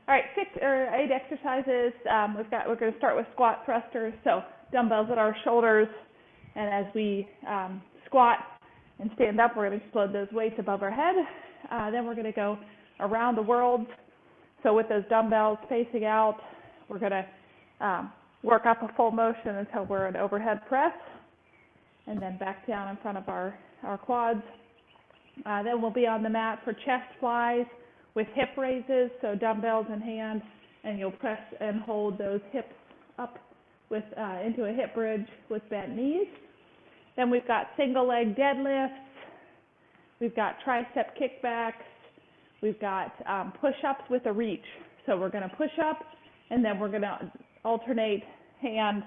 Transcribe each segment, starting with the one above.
All right, 6 or 8 exercises. We're going to start with squat thrusters. So dumbbells at our shoulders, and as we squat and stand up, we're going to explode those weights above our head. Then we're going to go around the world. So with those dumbbells facing out, we're going to work up a full motion until we're an overhead press, and then back down in front of our quads. Then we'll be on the mat for chest flies with hip raises, so dumbbells in hand, and you'll press and hold those hips up with into a hip bridge with bent knees. Then we've got single leg deadlifts, we've got tricep kickbacks, we've got push-ups with a reach. So we're going to push up, and then we're going to alternate hand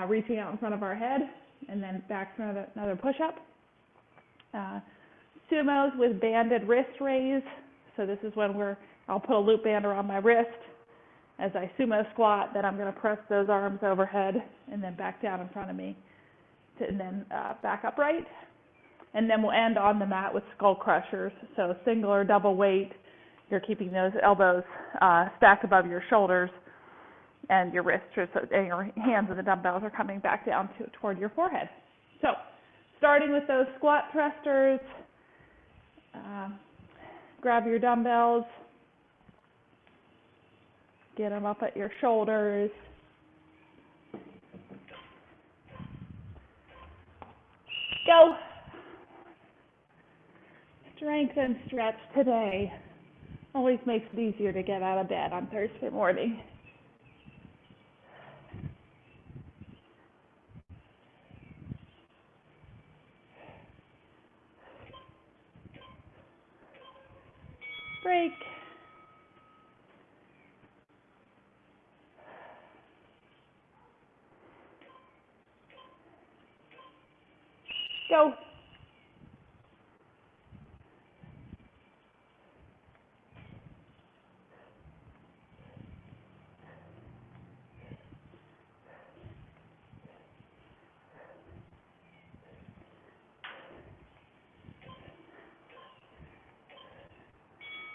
reaching out in front of our head, and then back for another push-up. Sumos with banded wrist raise. So this is when I'll put a loop band around my wrist as I sumo squat. Then I'm going to press those arms overhead and then back down in front of me, and then back upright. And then we'll end on the mat with skull crushers. So single or double weight. You're keeping those elbows stacked above your shoulders, and your wrists and your hands and the dumbbells are coming back down toward your forehead. So starting with those squat thrusters, grab your dumbbells, get them up at your shoulders. Go. Strength and stretch today. Always makes it easier to get out of bed on Thursday morning. Break. Go.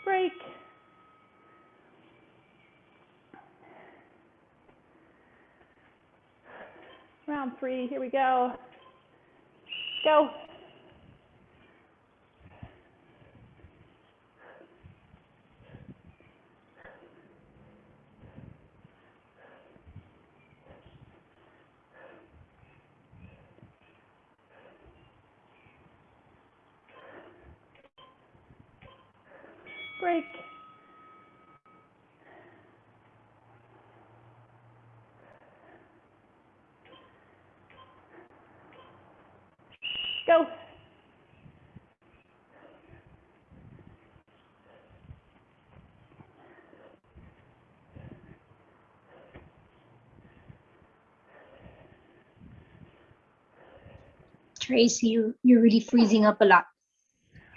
Break. Round 3, here we go. Go. Break. Go. Tracy, you're really freezing up a lot.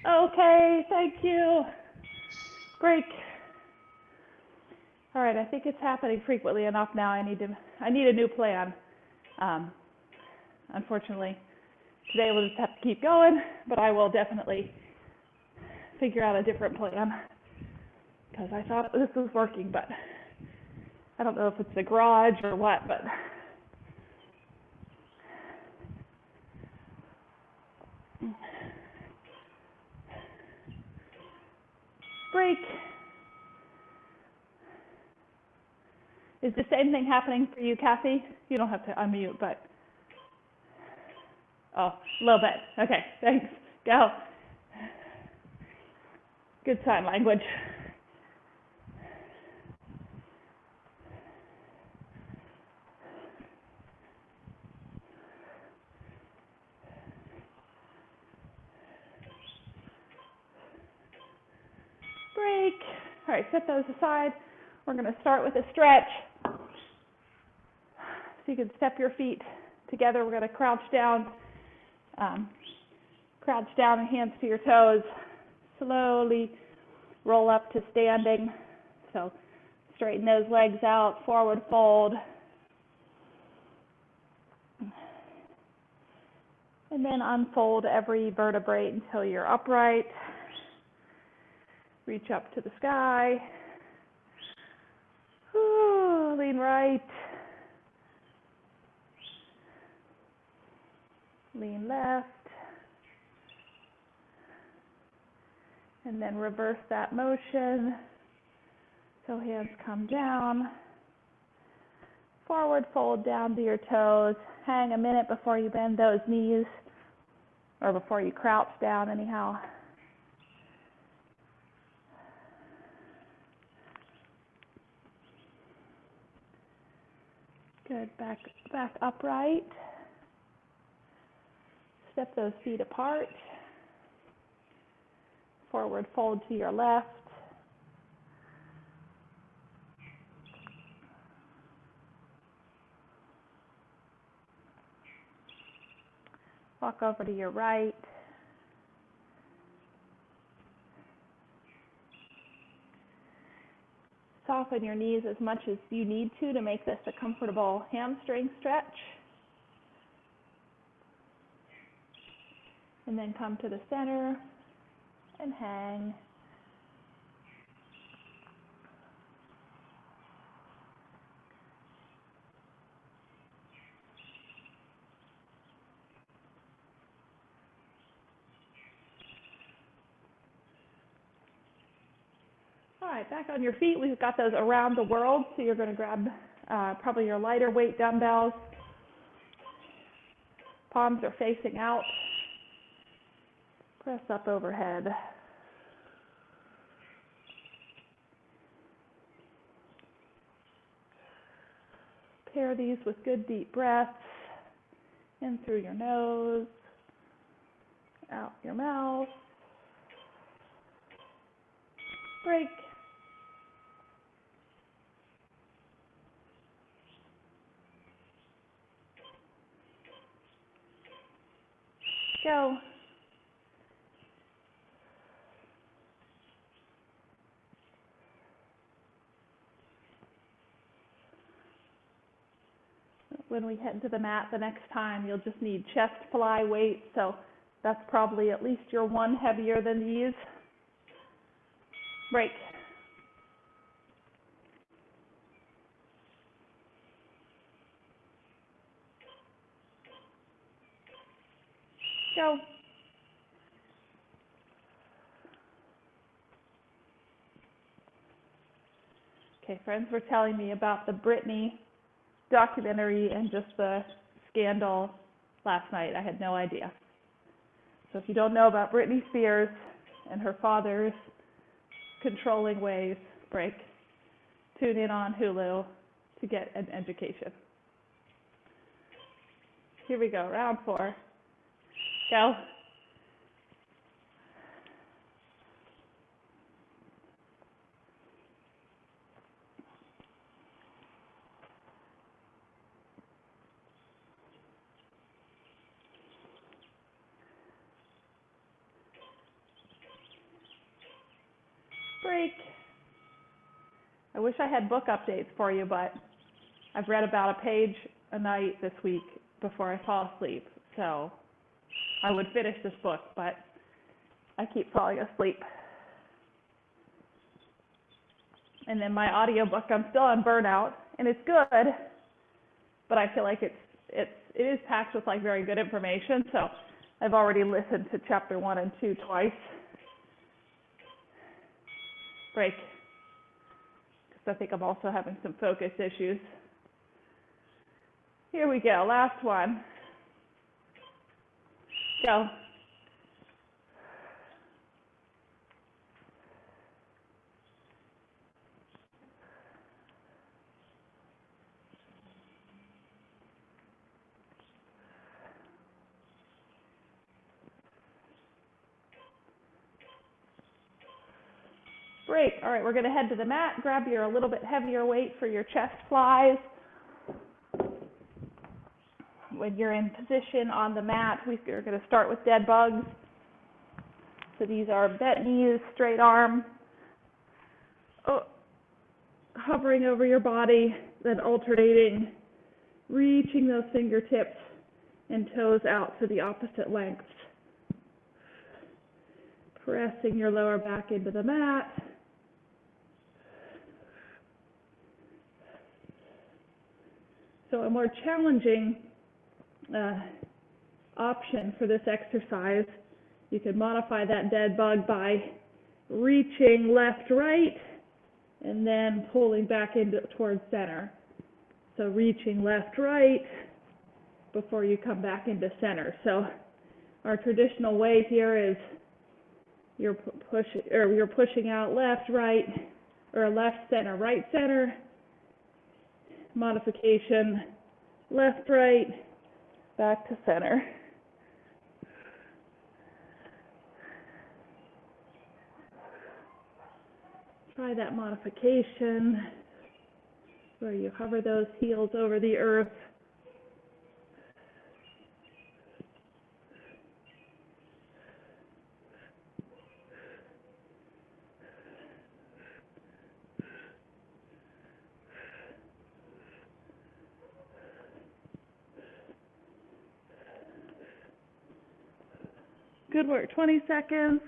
Okay, thank you. Break. All right, I think it's happening frequently enough now. I need a new plan. Unfortunately, today we'll just have to keep going, but I will definitely figure out a different plan because I thought this was working, but I don't know if it's the garage or what, but break. Is the same thing happening for you, Kathy? You don't have to unmute, but oh, a little bit. Okay, thanks. Go. Good sign language. Break. All right, set those aside. We're going to start with a stretch. So you can step your feet together. We're going to crouch down and hands to your toes. Slowly roll up to standing. So straighten those legs out, forward fold. And then unfold every vertebrae until you're upright. Reach up to the sky. lean right. Lean left. And then reverse that motion. So hands come down. Forward fold down to your toes. Hang a minute before you bend those knees, or before you crouch down anyhow. Good, back upright. Step those feet apart. Forward fold to your left. Walk over to your right. Soften your knees as much as you need to make this a comfortable hamstring stretch. And then come to the center and hang. All right, back on your feet. We've got those around the world, so you're going to grab probably your lighter weight dumbbells. Palms are facing out. Press up overhead. Pair these with good deep breaths. In through your nose, out your mouth. Break. Go. When we head to the mat the next time, you'll just need chest fly weight, so that's probably at least your one heavier than these. Break. Go. Okay, friends were telling me about the Britney documentary and just the scandal last night. I had no idea. So if you don't know about Britney Spears and her father's controlling ways, break. Tune in on Hulu to get an education. Here we go, round 4. Go. Break. I wish I had book updates for you, but I've read about a page a night this week before I fall asleep. So I would finish this book, but I keep falling asleep. And then my audiobook, I'm still on burnout, and it's good, but I feel like it is packed with like very good information. So I've already listened to chapter 1 and 2 twice. Break. Because I think I'm also having some focus issues. Here we go, last one. Go. Break. All right, we're going to head to the mat. Grab your a little bit heavier weight for your chest flies. When you're in position on the mat, we're going to start with dead bugs. So these are bent knees, straight arm, hovering over your body, then alternating, reaching those fingertips and toes out to the opposite lengths. Pressing your lower back into the mat. So a more challenging option for this exercise, you could modify that dead bug by reaching left, right, and then pulling back into towards center. So reaching left, right before you come back into center. So our traditional way here is you're pushing out left, right, or left, center, right, center. Modification, left, right, back to center. Try that modification where you hover those heels over the earth. Good work, 20 seconds.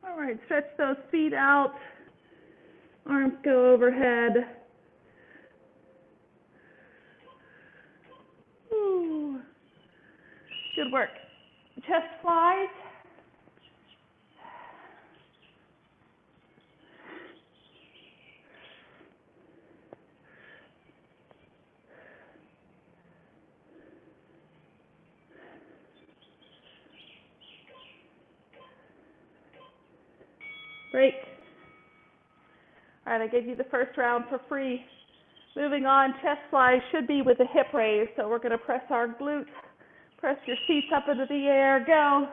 All right, stretch those feet out. Arms go overhead. Ooh. Good work. Chest flies. Break. All right, I gave you the first round for free. Moving on, chest flies should be with a hip raise. So we're going to press our glutes, press your seats up into the air, go.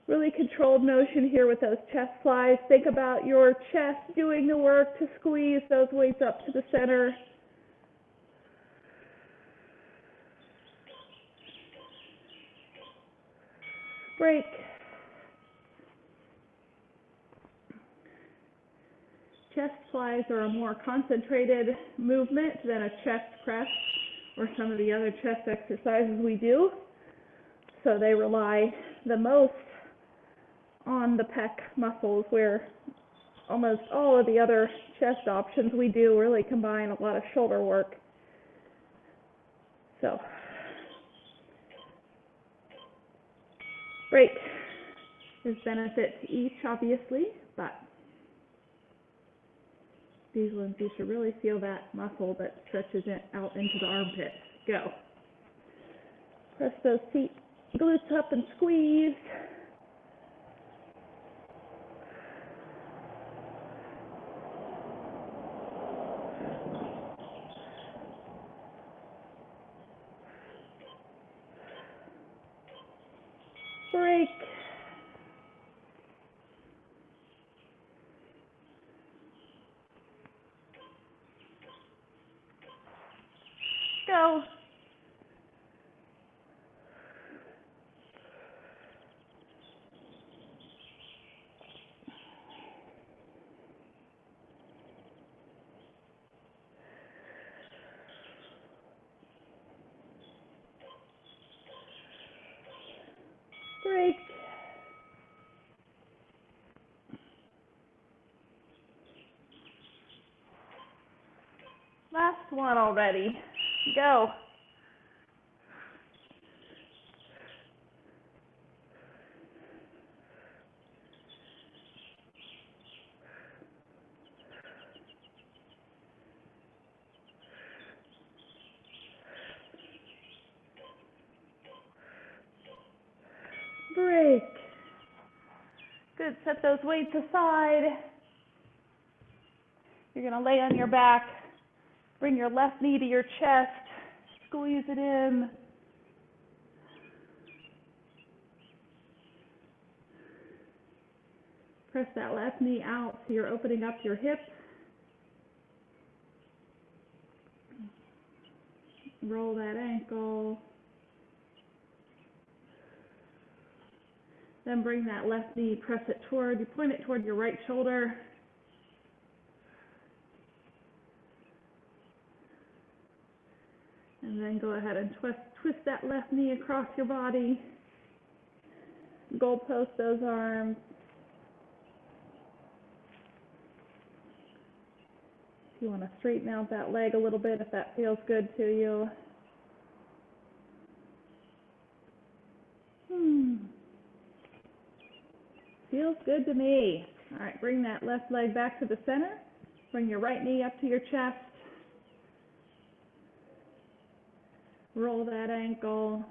Really controlled motion here with those chest flies. Think about your chest doing the work to squeeze those weights up to the center. Break. Chest flies are a more concentrated movement than a chest press or some of the other chest exercises we do. So they rely the most on the pec muscles, where almost all of the other chest options we do really combine a lot of shoulder work. So, break. There's benefit to each, obviously, but these ones, you should really feel that muscle that stretches it out into the armpit. Go. Press those feet, glutes up and squeeze. Break. Go. Break. Last one already. Go. Break. Good. Set those weights aside. You're going to lay on your back. Bring your left knee to your chest. Squeeze it in. Press that left knee out so you're opening up your hips. Roll that ankle. Then bring that left knee, press it toward, you point it toward your right shoulder. And then go ahead and twist that left knee across your body. Goalpost those arms. If you want to straighten out that leg a little bit, if that feels good to you. Feels good to me. All right, bring that left leg back to the center. Bring your right knee up to your chest. Roll that ankle.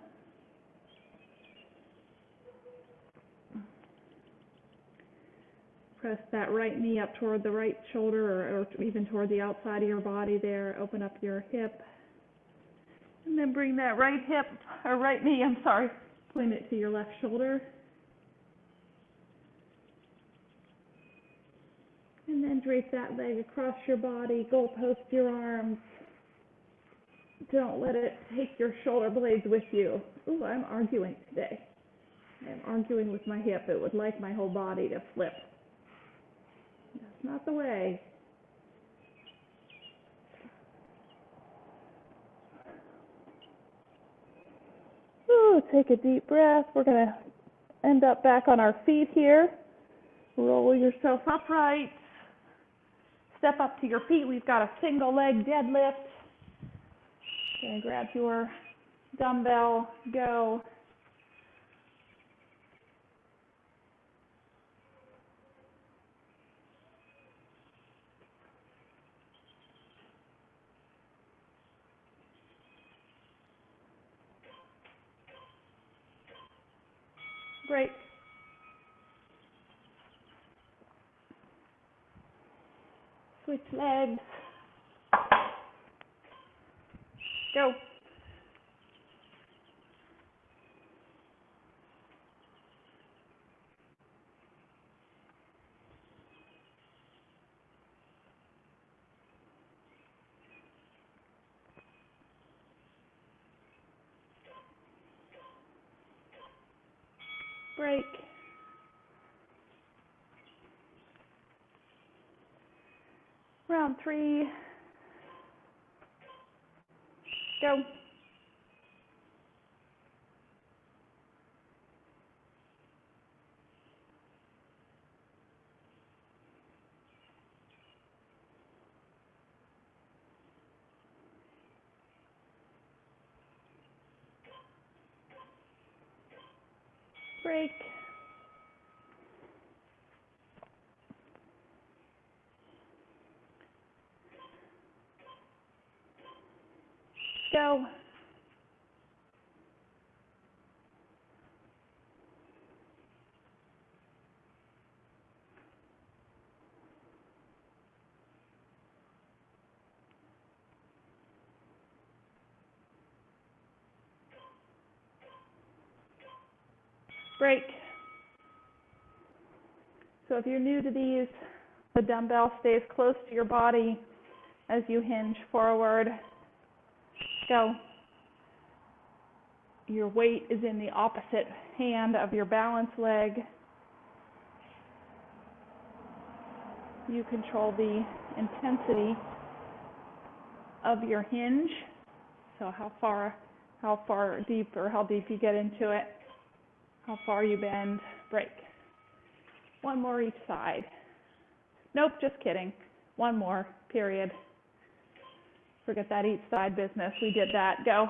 Press that right knee up toward the right shoulder or even toward the outside of your body there. Open up your hip. And then bring that right knee, point it to your left shoulder. And then drape that leg across your body, goalpost your arms. Don't let it take your shoulder blades with you. Ooh, I'm arguing today. I'm arguing with my hip. It would like my whole body to flip. That's not the way. Ooh, take a deep breath. We're going to end up back on our feet here. Roll yourself upright. Step up to your feet. We've got a single leg deadlift. Okay, grab your dumbbell. Go. Break. Switch legs. Go. Break. Round 3. Go. Break. Go. Break. So if you're new to these, the dumbbell stays close to your body as you hinge forward. Go. Your weight is in the opposite hand of your balance leg. You control the intensity of your hinge. So how deep you get into it, how far you bend. Break. One more each side. Nope, just kidding. One more, period. Forget that each side business. We did that. Go.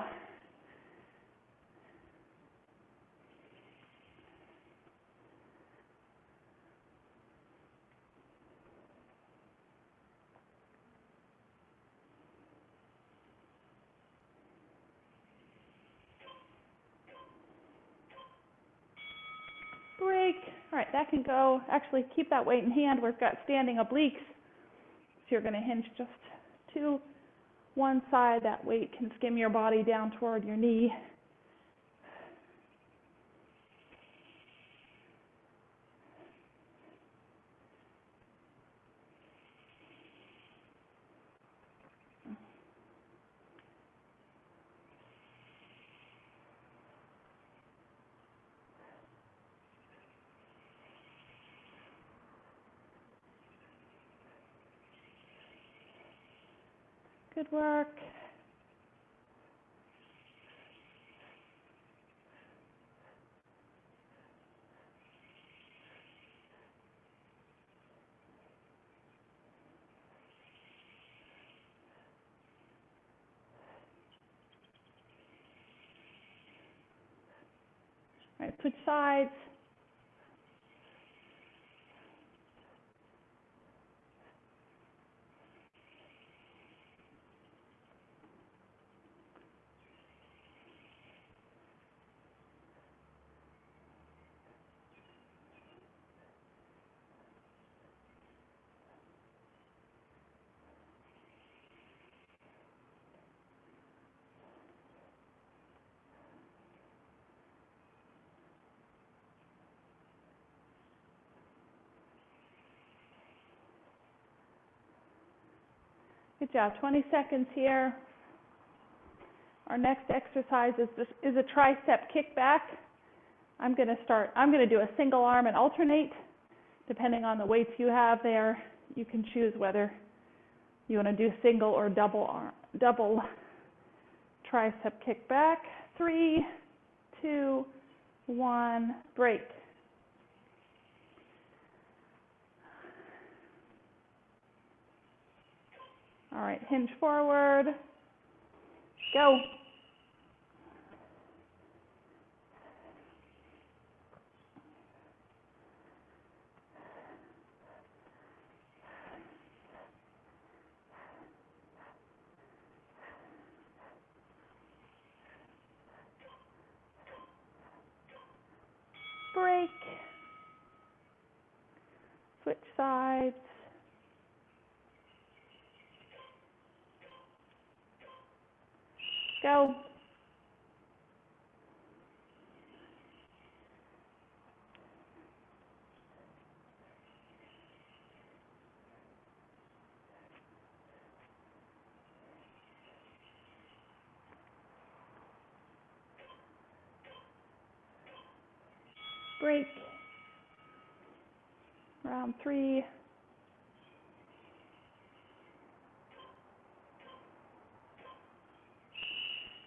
Break. All right, that can go. Actually, keep that weight in hand. We've got standing obliques. So you're going to hinge just to one side. That weight can skim your body down toward your knee. Good work. right, switch sides. Good job, 20 seconds here. Our next exercise is a tricep kickback. I'm going to do a single arm and alternate. Depending on the weights you have there, you can choose whether you want to do single or double tricep kickback. 3, 2, 1, break. All right, hinge forward. Go. Break. Switch sides. Go. Break. Round 3.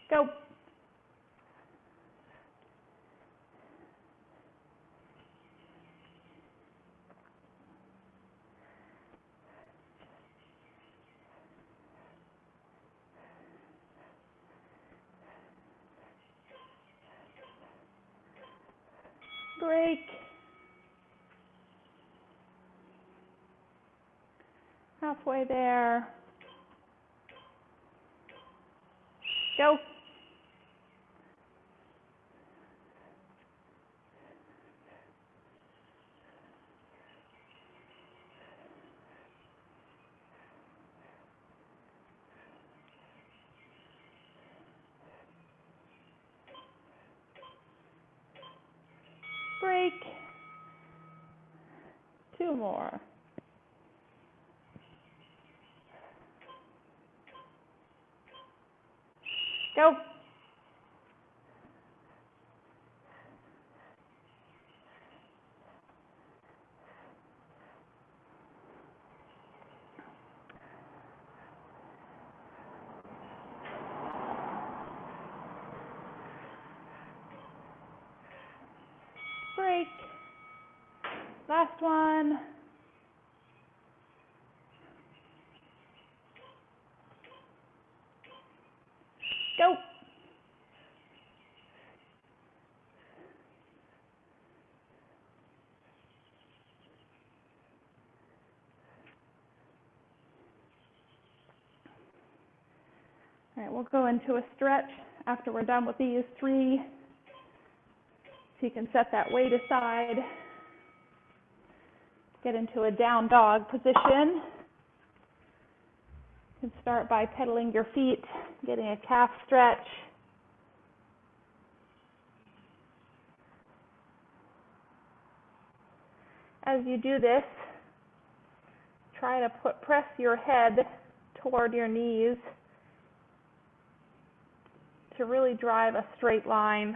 Go. Break. Halfway there. Go. Break. 2 more. Go. Break. Last one. Go. All right, we'll go into a stretch after we're done with these 3. So you can set that weight aside. Get into a down dog position. You can start by pedaling your feet, getting a calf stretch. As you do this, try to press your head toward your knees to really drive a straight line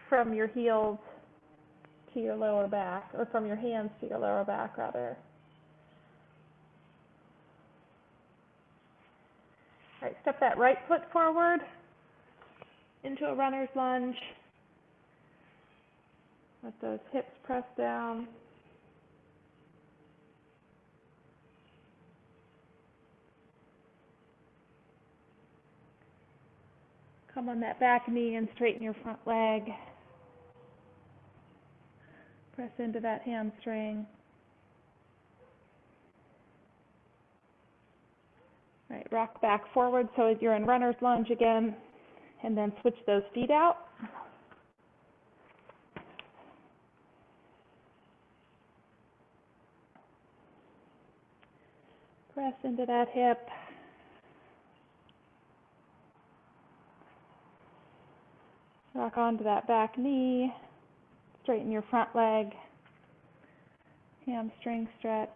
from your heels to your lower back, or from your hands to your lower back, rather. All right, step that right foot forward into a runner's lunge. Let those hips press down. Come on that back knee and straighten your front leg. Press into that hamstring. All right, rock back forward so you're in runner's lunge again, and then switch those feet out. Press into that hip. Rock onto that back knee. Straighten your front leg. Hamstring stretch.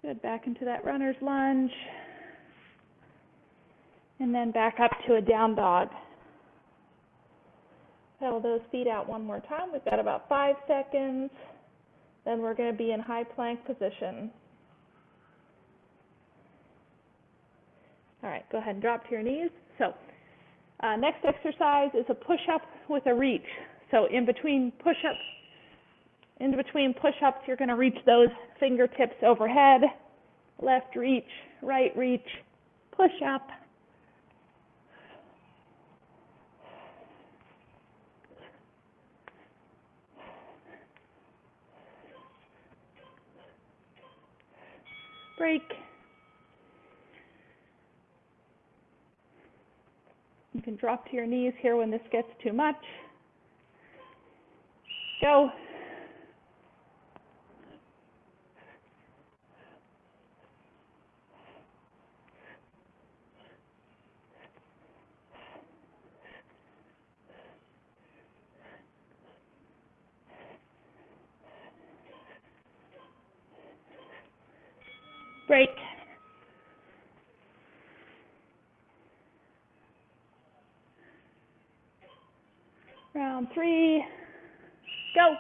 Good, back into that runner's lunge. And then back up to a down dog. Pedal those feet out one more time. We've got about 5 seconds. Then we're going to be in high plank position. All right, go ahead and drop to your knees. So next exercise is a push-up with a reach. So in between push-ups, you're going to reach those fingertips overhead. Left reach, right reach, push-up. Break. You can drop to your knees here when this gets too much. Go. Break. Round 3. Go.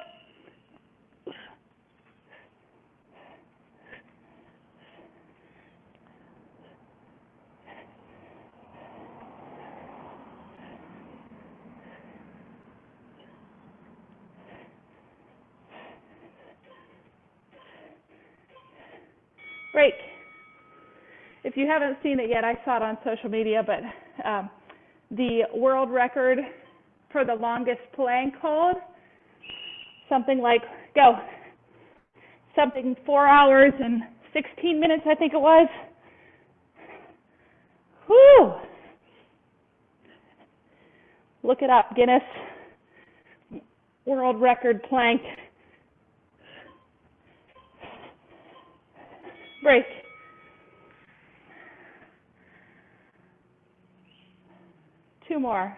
Break. If you haven't seen it yet, I saw it on social media, but the world record for the longest plank hold, something like, go, something 4 hours and 16 minutes, I think it was. Whew. Look it up, Guinness World Record plank. Break. Two more.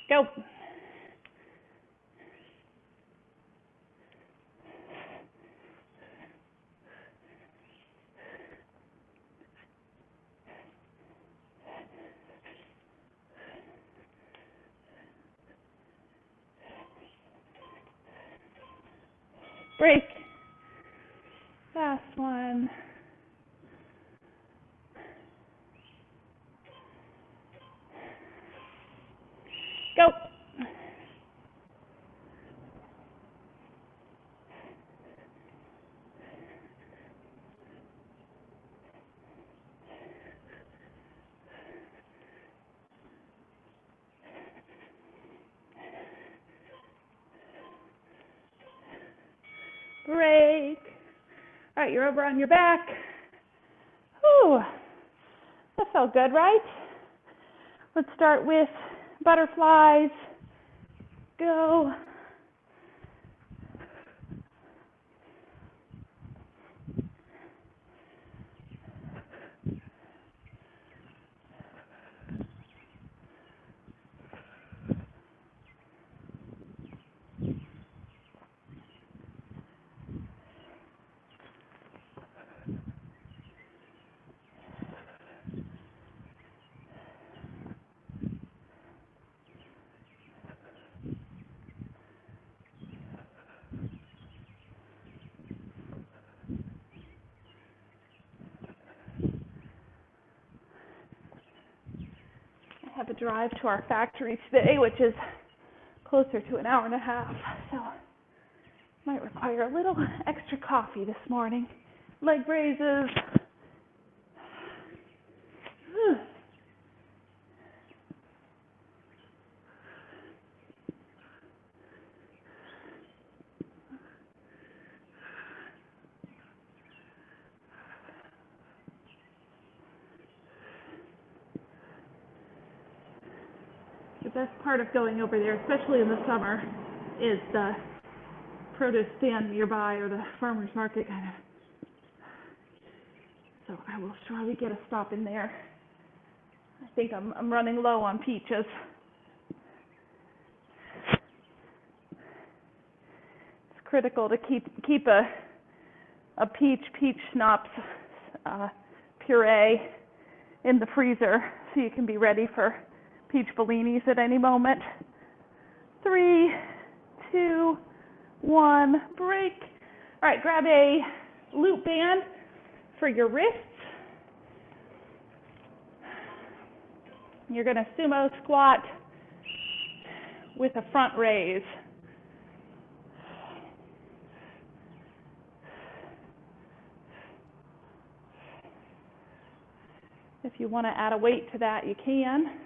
Go. Break. Last one. Go. Break. All right, you're over on your back. Whew. That felt good, right? Let's start with butterflies. Go. Have a drive to our factory today, which is closer to an hour and a half, so might require a little extra extra coffee this morning. Leg raises. The best part of going over there, especially in the summer, is the produce stand nearby or the farmer's market kind of. So I will surely get a stop in there. I think I'm running low on peaches. It's critical to keep a peach schnapps puree in the freezer so you can be ready for peach bellinis at any moment. 3, 2, 1, break. All right, grab a loop band for your wrists. You're going to sumo squat with a front raise. If you want to add a weight to that, you can.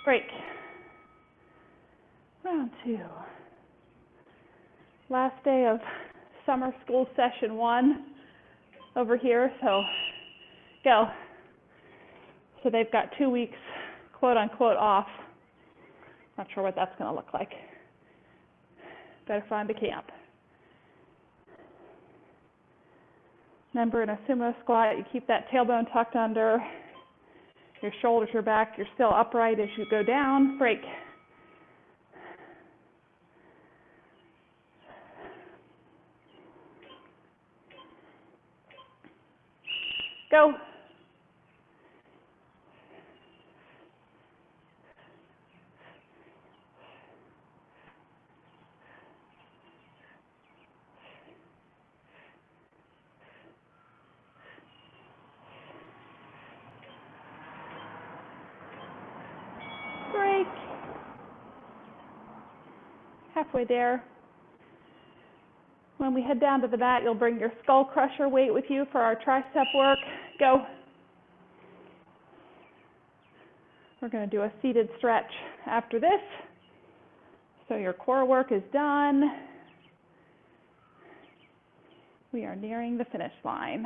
Break. Round 2. Last day of summer school session 1 over here, so go. So they've got 2 weeks, quote unquote, off. Not sure what that's going to look like. Better find a camp. Remember, in a sumo squat, you keep that tailbone tucked under. Your shoulders are back. You're still upright as you go down. Break. Go. Break. Halfway there. When we head down to the mat, you'll bring your skull crusher weight with you for our tricep work. Go. We're going to do a seated stretch after this. So your core work is done. We are nearing the finish line.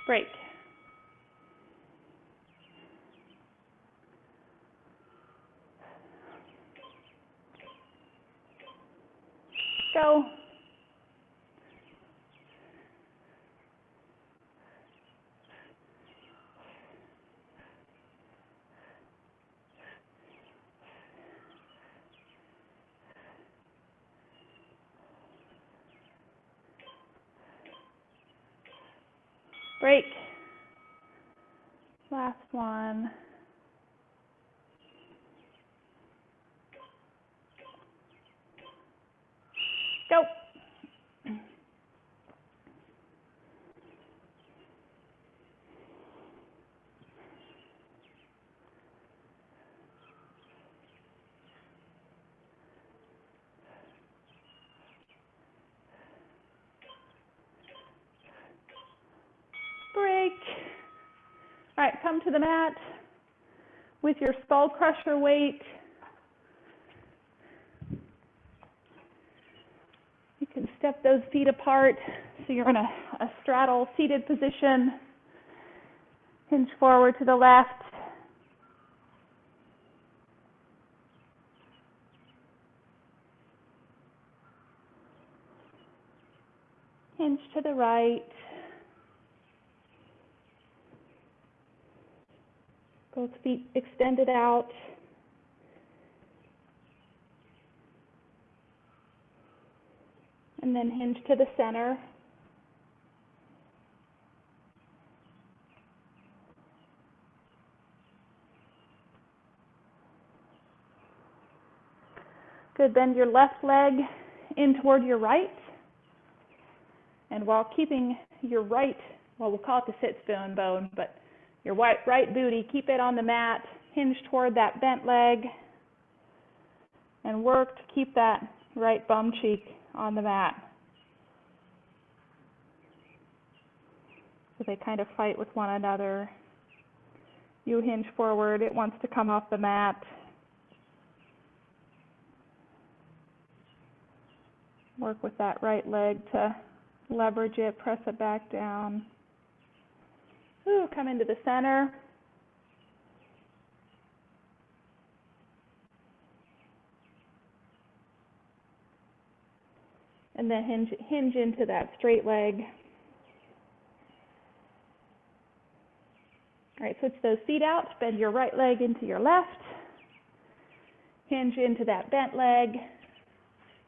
Break. Go. Break. Last one. Go. Break. All right, come to the mat with your skull crusher weight. You can step those feet apart so you're in a straddle seated position. Hinge forward to the left. Hinge to the right. Both feet extended out. And then hinge to the center. Good, bend your left leg in toward your right. And while keeping your right well, we'll call it the sit spoon bone, but your right booty, keep it on the mat, hinge toward that bent leg, and work to keep that right bum cheek on the mat. So they kind of fight with one another. You hinge forward, it wants to come off the mat. Work with that right leg to leverage it, press it back down. Ooh, come into the center. And then hinge into that straight leg. All right, switch those feet out, bend your right leg into your left. Hinge into that bent leg.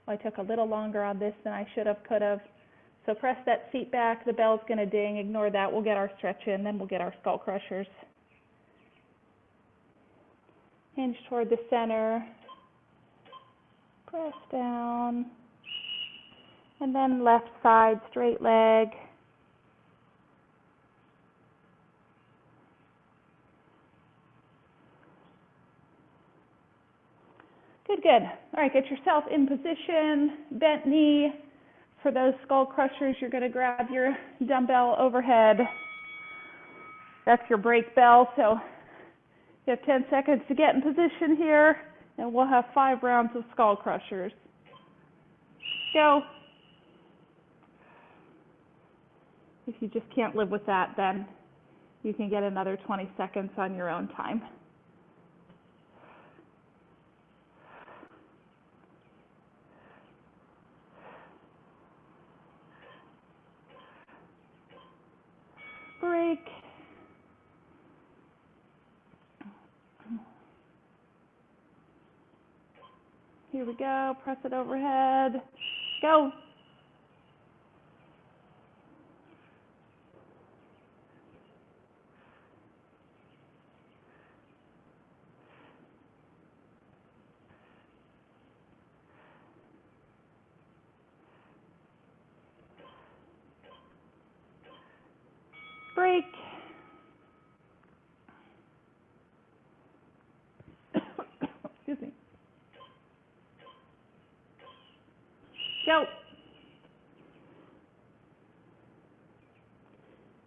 Well, I took a little longer on this than I should have, could have. So press that seat back, the bell's gonna ding, ignore that, we'll get our stretch in, then we'll get our skull crushers. Hinge toward the center, press down, and then left side, straight leg. Good, good. All right, get yourself in position, bent knee. For those skull crushers, you're going to grab your dumbbell overhead. That's your break bell, so you have 10 seconds to get in position here, and we'll have 5 rounds of skull crushers. Go. If you just can't live with that, then you can get another 20 seconds on your own time. Break. Here we go. Press it overhead. Go. Break. Excuse me. Go.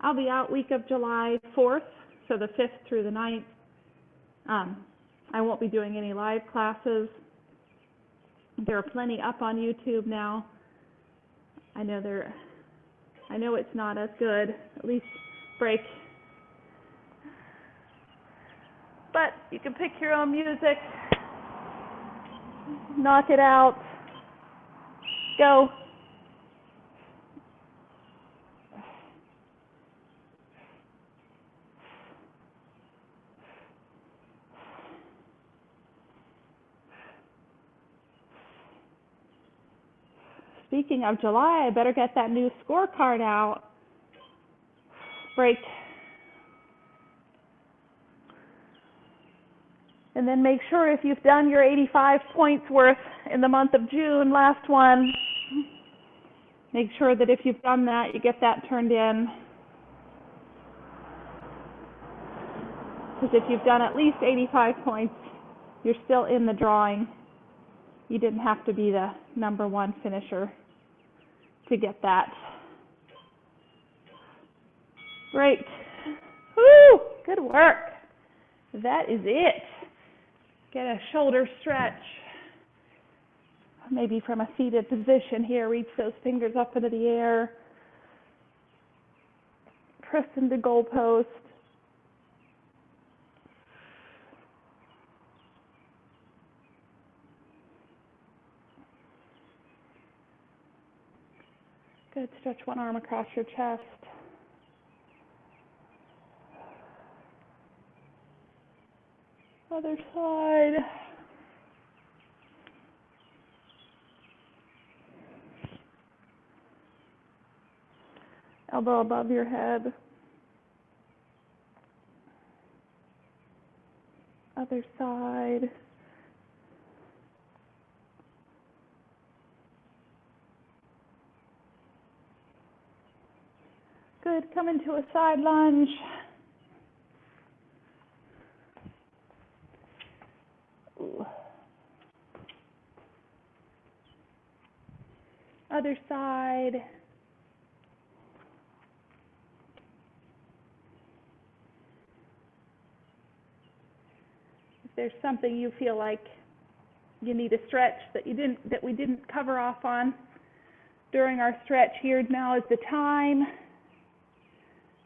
I'll be out week of July 4th, so the 5th through the 9th. I won't be doing any live classes. There are plenty up on YouTube now. I know it's not as good, at least break. But you can pick your own music. Knock it out. Go. Speaking of July, I better get that new scorecard out. Break. And then make sure if you've done your 85 points worth in the month of June, last one, make sure that if you've done that, you get that turned in. Because if you've done at least 85 points, you're still in the drawing. You didn't have to be the #1 finisher to get that. Great. Woo! Good work. That is it. Get a shoulder stretch. Maybe from a seated position here, reach those fingers up into the air. Press into goalpost. Good. Stretch one arm across your chest. Other side. Elbow above your head. Other side. Good. Come into a side lunge. Ooh. Other side. If there's something you feel like you need a stretch that we didn't cover off on during our stretch, here now is the time.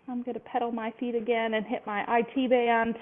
I'm going to pedal my feet again and hit my IT band.